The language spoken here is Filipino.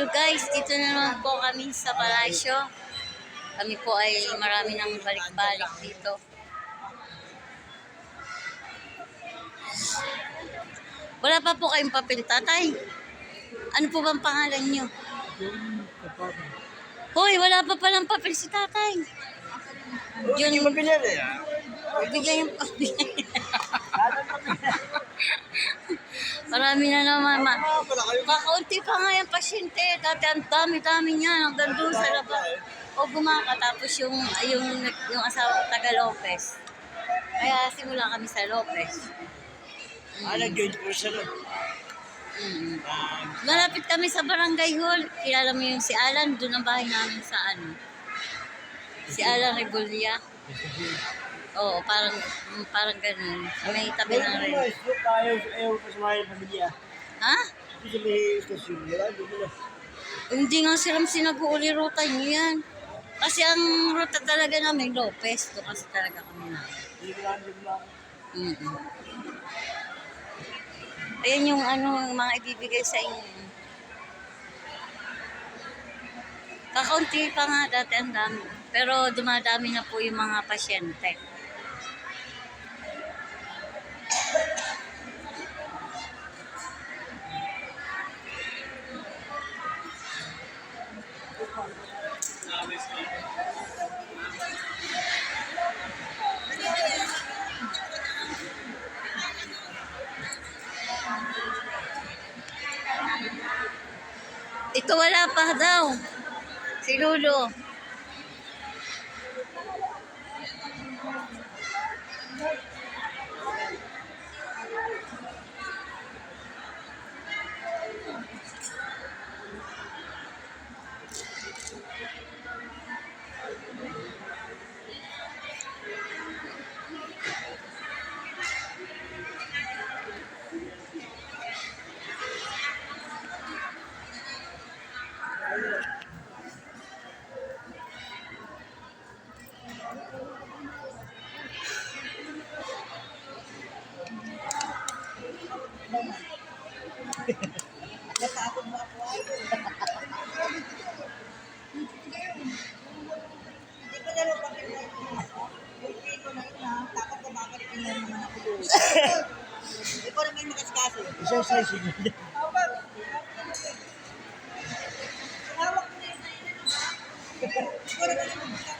Hello guys, dito na naman po kami sa palasyo. Kami po ay marami nang balik-balik dito. Wala pa po kayong papel, tatay. Ano po bang pangalan nyo? Hoy, wala pa palang papel si tatay. Yun, bigyan yung papel. Marami na naman. Kakaunti pa nga yung pasyente. Dati ang dami-dami niya. Hanggang doon sa labas. O gumaka. Tapos yung asawa taga Lopez. Kaya simula kami sa Lopez. Nag-join ko siya nun. Malapit kami sa Barangay Hall. Kilala mo yung si Alan. Doon ang bahay namin sa ano. Si Alan Regulia. Oo, parang ganun. May tabi na rin. Ayaw pa sa mga pamilya. Ha? Hindi sa may istasyon. Hindi nga silang sinag-uuli ruta nyo yan. Kasi ang ruta talaga namin, Lopez. Doon kasi talaga kami na. Ayan yung mga ibibigay sa inyo. Kakaunti pa nga dati ang dami. Pero dumadami na po yung mga pasyente. Ito wala pa daw. Si Lolo. Natakot mo ako ay. Hindi ko na lang pakilala ko. Hindi ko na lang. Takot ko bakit pinala naman ako doon. Ikaw naman yung makasikaso. Isa. Sige. Hawak mo na yun. Ikaw naman yung makasikaso.